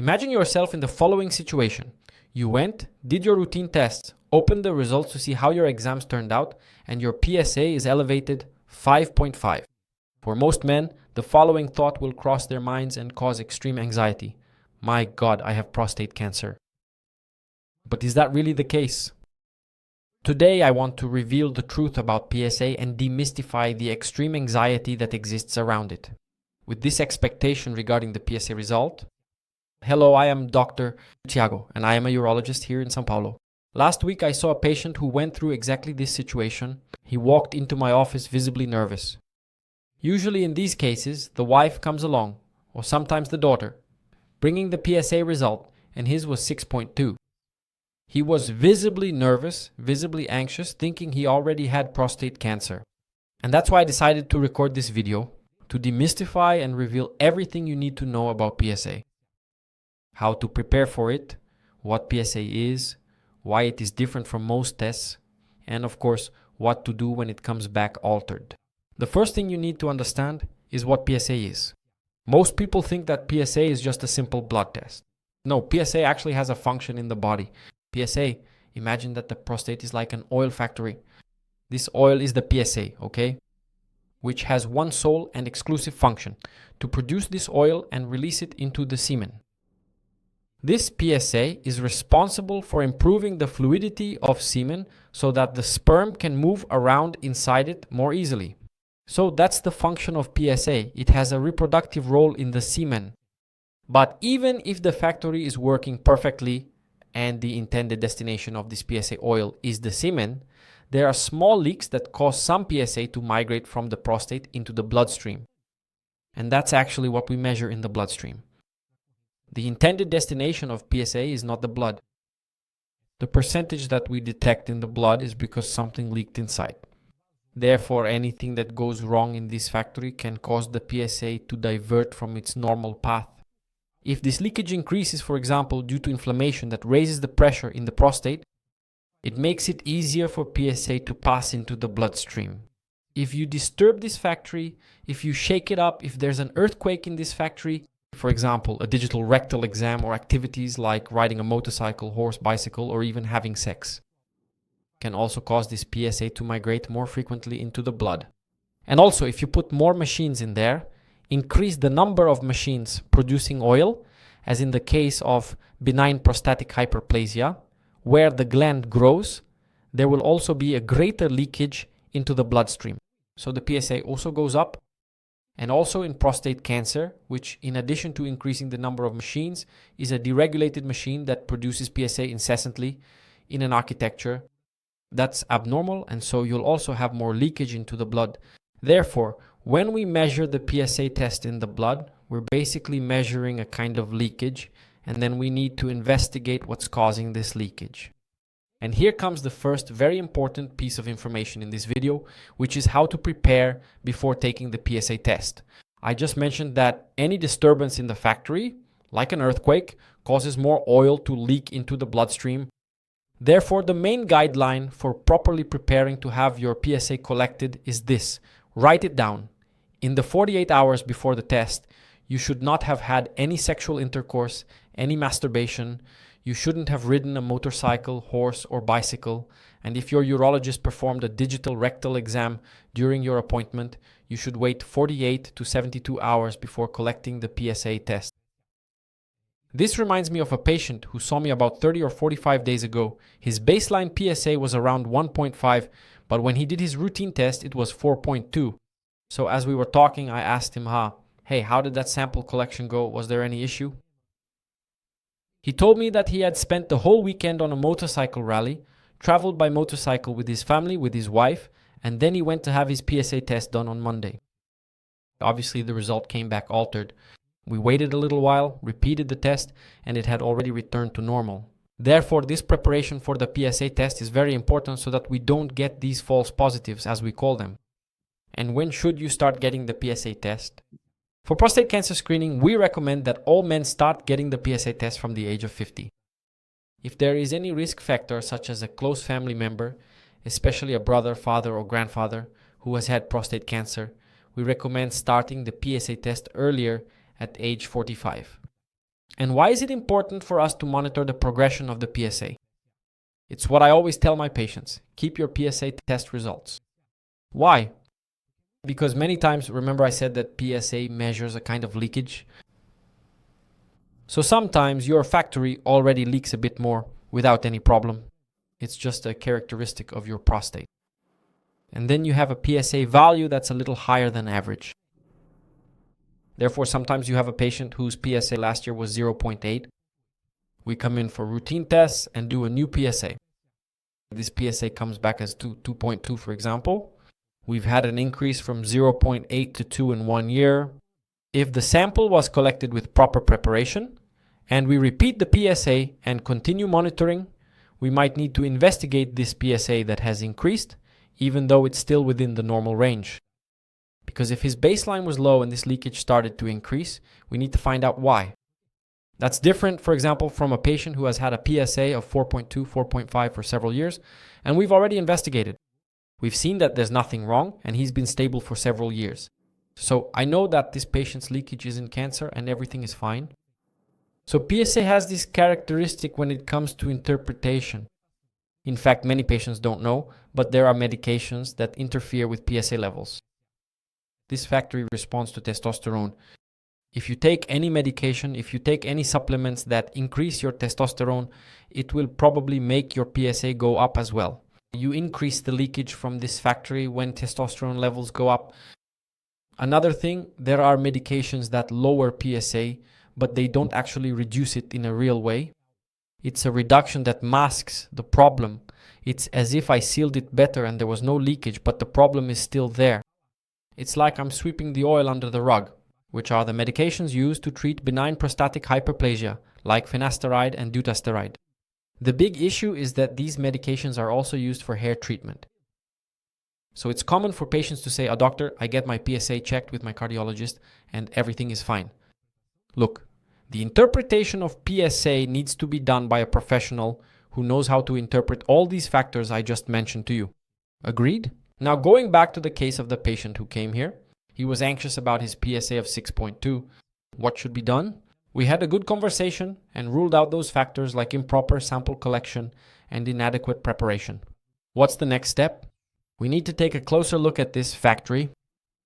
Imagine yourself in the following situation. You went, did your routine tests, opened the results to see how your exams turned out, and your PSA is elevated 5.5. For most men, the following thought will cross their minds and cause extreme anxiety. My God, I have prostate cancer. But is that really the case? Today, I want to reveal the truth about PSA and demystify the extreme anxiety that exists around it. With this expectation regarding the PSA result, hello, I am Dr. Tiago, and I am a urologist here in São Paulo. Last week, I saw a patient who went through exactly this situation. He walked into my office visibly nervous. Usually in these cases, the wife comes along, or sometimes the daughter, bringing the PSA result, and his was 6.2. He was visibly nervous, visibly anxious, thinking he already had prostate cancer. And that's why I decided to record this video, to demystify and reveal everything you need to know about PSA. How to prepare for it, what PSA is, why it is different from most tests, and of course, what to do when it comes back altered. The first thing you need to understand is what PSA is. Most people think that PSA is just a simple blood test. No, PSA actually has a function in the body. PSA, imagine that the prostate is like an oil factory. This oil is the PSA, okay? Which has one sole and exclusive function, to produce this oil and release it into the semen. This PSA is responsible for improving the fluidity of semen so that the sperm can move around inside it more easily. So that's the function of PSA. It has a reproductive role in the semen. But even if the factory is working perfectly and the intended destination of this PSA oil is the semen, there are small leaks that cause some PSA to migrate from the prostate into the bloodstream. And that's actually what we measure in the bloodstream. The intended destination of PSA is not the blood. The percentage that we detect in the blood is because something leaked inside. Therefore, anything that goes wrong in this factory can cause the PSA to divert from its normal path. If this leakage increases, for example, due to inflammation that raises the pressure in the prostate, it makes it easier for PSA to pass into the bloodstream. If you disturb this factory, if you shake it up, if there's an earthquake in this factory, for example, a digital rectal exam or activities like riding a motorcycle, horse, bicycle, or even having sex, can also cause this PSA to migrate more frequently into the blood. And also, if you put more machines in there, increase the number of machines producing oil, as in the case of benign prostatic hyperplasia, where the gland grows, there will also be a greater leakage into the bloodstream. So the PSA also goes up. And also in prostate cancer, which in addition to increasing the number of machines, is a deregulated machine that produces PSA incessantly in an architecture that's abnormal, and so you'll also have more leakage into the blood. Therefore, when we measure the PSA test in the blood, we're basically measuring a kind of leakage, and then we need to investigate what's causing this leakage. And here comes the first very important piece of information in this video, which is how to prepare before taking the PSA test. I just mentioned that any disturbance in the factory, like an earthquake, causes more oil to leak into the bloodstream. Therefore, the main guideline for properly preparing to have your PSA collected is this. Write it down. In the 48 hours before the test, you should not have had any sexual intercourse, any masturbation. You shouldn't have ridden a motorcycle, horse, or bicycle. And if your urologist performed a digital rectal exam during your appointment, you should wait 48 to 72 hours before collecting the PSA test. This reminds me of a patient who saw me about 30 or 45 days ago. His baseline PSA was around 1.5, but when he did his routine test, it was 4.2. So as we were talking, I asked him, hey, how did that sample collection go? Was there any issue? He told me that he had spent the whole weekend on a motorcycle rally, traveled by motorcycle with his family, with his wife, and then he went to have his PSA test done on Monday. Obviously, the result came back altered. We waited a little while, repeated the test, and it had already returned to normal. Therefore, this preparation for the PSA test is very important so that we don't get these false positives, as we call them. And when should you start getting the PSA test? For prostate cancer screening, we recommend that all men start getting the PSA test from the age of 50. If there is any risk factor, such as a close family member, especially a brother, father, or grandfather who has had prostate cancer, we recommend starting the PSA test earlier at age 45. And why is it important for us to monitor the progression of the PSA? It's what I always tell my patients. Keep your PSA test results. Why? Because many times, remember I said that PSA measures a kind of leakage. So sometimes your factory already leaks a bit more without any problem. It's just a characteristic of your prostate. And then you have a PSA value that's a little higher than average. Therefore, sometimes you have a patient whose PSA last year was 0.8. We come in for routine tests and do a new PSA. This PSA comes back as 2.2, for example. We've had an increase from 0.8 to 2 in 1 year. If the sample was collected with proper preparation and we repeat the PSA and continue monitoring, we might need to investigate this PSA that has increased, even though it's still within the normal range. Because if his baseline was low and this leakage started to increase, we need to find out why. That's different, for example, from a patient who has had a PSA of 4.2, 4.5 for several years, and we've already investigated. We've seen that there's nothing wrong, and he's been stable for several years. So I know that this patient's leakage isn't cancer and everything is fine. So PSA has this characteristic when it comes to interpretation. In fact, many patients don't know, but there are medications that interfere with PSA levels. This factory responds to testosterone. If you take any medication, if you take any supplements that increase your testosterone, it will probably make your PSA go up as well. You increase the leakage from this factory when testosterone levels go up. Another thing, there are medications that lower PSA, but they don't actually reduce it in a real way. It's a reduction that masks the problem. It's as if I sealed it better and there was no leakage, but the problem is still there. It's like I'm sweeping the oil under the rug, which are the medications used to treat benign prostatic hyperplasia, like finasteride and dutasteride. The big issue is that these medications are also used for hair treatment. So it's common for patients to say, "Oh, doctor, I get my PSA checked with my cardiologist and everything is fine." Look, the interpretation of PSA needs to be done by a professional who knows how to interpret all these factors I just mentioned to you. Agreed? Now, going back to the case of the patient who came here, he was anxious about his PSA of 6.2. What should be done? We had a good conversation and ruled out those factors like improper sample collection and inadequate preparation. What's the next step? We need to take a closer look at this factory.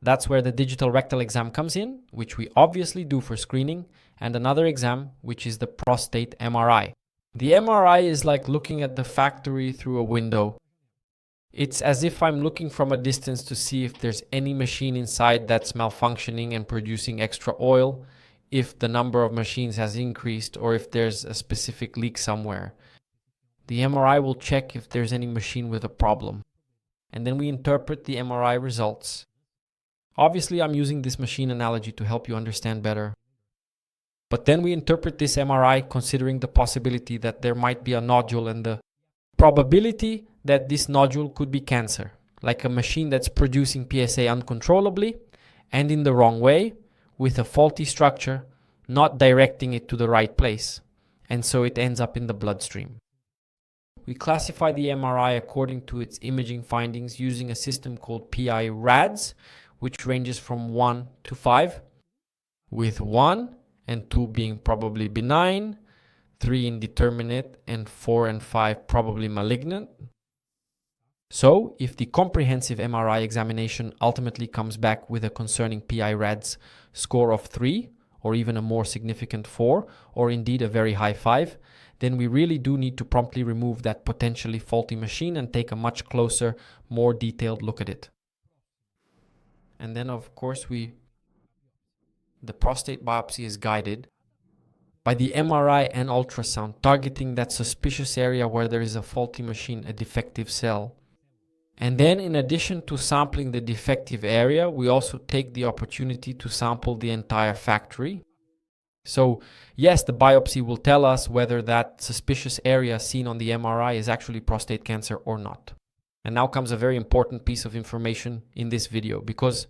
That's where the digital rectal exam comes in, which we obviously do for screening, and another exam, which is the prostate MRI. The MRI is like looking at the factory through a window. It's as if I'm looking from a distance to see if there's any machine inside that's malfunctioning and producing extra oil, if the number of machines has increased, or if there's a specific leak somewhere. The MRI will check if there's any machine with a problem. And then we interpret the MRI results. Obviously, I'm using this machine analogy to help you understand better. But then we interpret this MRI considering the possibility that there might be a nodule and the probability that this nodule could be cancer, like a machine that's producing PSA uncontrollably and in the wrong way, with a faulty structure, not directing it to the right place, and so it ends up in the bloodstream. We classify the MRI according to its imaging findings using a system called PI-RADS, which ranges from 1 to 5, with 1 and 2 being probably benign, 3 indeterminate, and 4 and 5 probably malignant. So, if the comprehensive MRI examination ultimately comes back with a concerning PI-RADS score of 3, or even a more significant 4, or indeed a very high 5, then we really do need to promptly remove that potentially faulty machine and take a much closer, more detailed look at it. And then, of course, the prostate biopsy is guided by the MRI and ultrasound, targeting that suspicious area where there is a faulty machine, a defective cell. And then, in addition to sampling the defective area, we also take the opportunity to sample the entire factory. So, yes, the biopsy will tell us whether that suspicious area seen on the MRI is actually prostate cancer or not. And now comes a very important piece of information in this video, because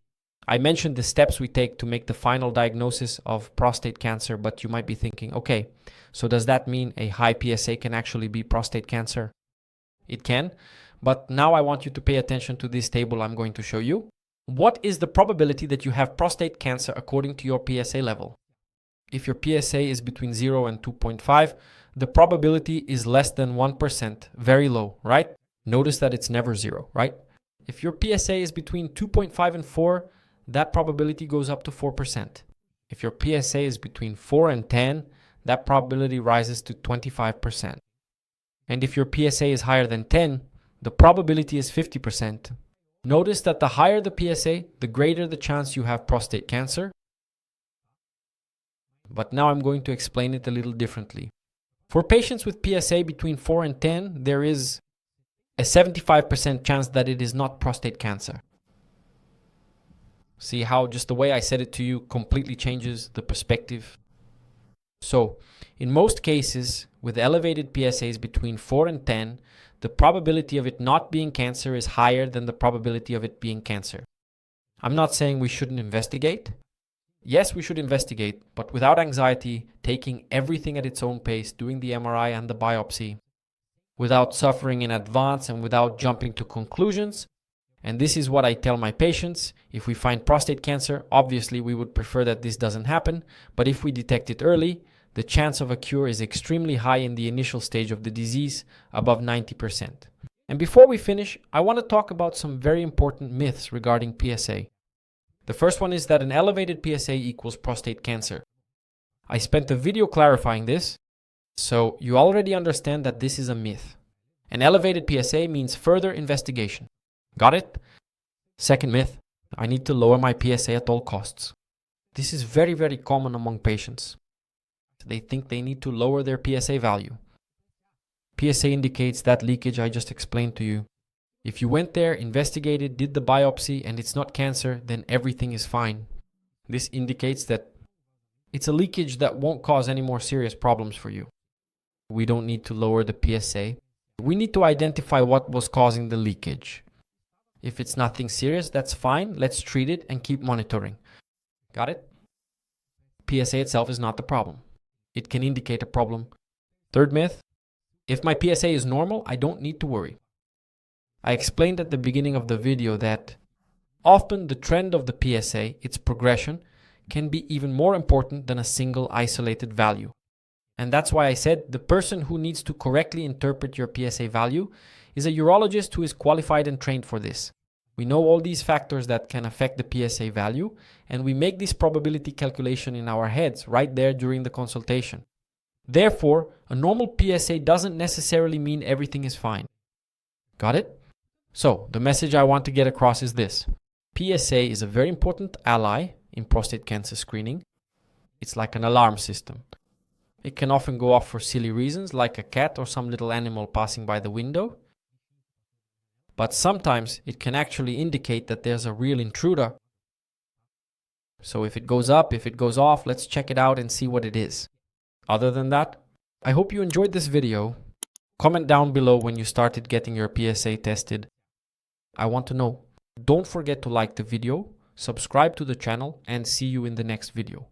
I mentioned the steps we take to make the final diagnosis of prostate cancer, but you might be thinking, okay, so does that mean a high PSA can actually be prostate cancer? It can, but now I want you to pay attention to this table I'm going to show you. What is the probability that you have prostate cancer according to your PSA level? if your PSA is between 0 and 2.5, the probability is less than 1%, very low, right? Notice that it's never 0, right? If your PSA is between 2.5 and 4, that probability goes up to 4%. If your PSA is between 4 and 10, that probability rises to 25%. And if your PSA is higher than 10, the probability is 50%. Notice that the higher the PSA, the greater the chance you have prostate cancer. But now I'm going to explain it a little differently. For patients with PSA between 4 and 10, there is a 75% chance that it is not prostate cancer. See how just the way I said it to you completely changes the perspective? So, in most cases, with elevated PSAs between 4 and 10, the probability of it not being cancer is higher than the probability of it being cancer. I'm not saying we shouldn't investigate. Yes, we should investigate, but without anxiety, taking everything at its own pace, doing the MRI and the biopsy, without suffering in advance and without jumping to conclusions. And this is what I tell my patients. If we find prostate cancer, obviously we would prefer that this doesn't happen, but if we detect it early, the chance of a cure is extremely high in the initial stage of the disease, above 90%. And before we finish, I want to talk about some very important myths regarding PSA. The first one is that an elevated PSA equals prostate cancer. I spent a video clarifying this, so you already understand that this is a myth. An elevated PSA means further investigation. Got it? Second myth, I need to lower my PSA at all costs. This is very, very common among patients. They think they need to lower their PSA value. PSA indicates that leakage I just explained to you. If you went there, investigated, did the biopsy, and it's not cancer, then everything is fine. This indicates that it's a leakage that won't cause any more serious problems for you. We don't need to lower the PSA. We need to identify what was causing the leakage. If it's nothing serious, that's fine. Let's treat it and keep monitoring. Got it? PSA itself is not the problem. It can indicate a problem. Third myth, if my PSA is normal, I don't need to worry. I explained at the beginning of the video that often the trend of the PSA, its progression, can be even more important than a single isolated value. And that's why I said the person who needs to correctly interpret your PSA value is a urologist who is qualified and trained for this. We know all these factors that can affect the PSA value, and we make this probability calculation in our heads right there during the consultation. Therefore, a normal PSA doesn't necessarily mean everything is fine. Got it? So, the message I want to get across is this. PSA is a very important ally in prostate cancer screening. It's like an alarm system. It can often go off for silly reasons, like a cat or some little animal passing by the window. But sometimes it can actually indicate that there's a real intruder. So if it goes up, if it goes off, let's check it out and see what it is. Other than that, I hope you enjoyed this video. Comment down below when you started getting your PSA tested. I want to know. Don't forget to like the video, subscribe to the channel, and see you in the next video.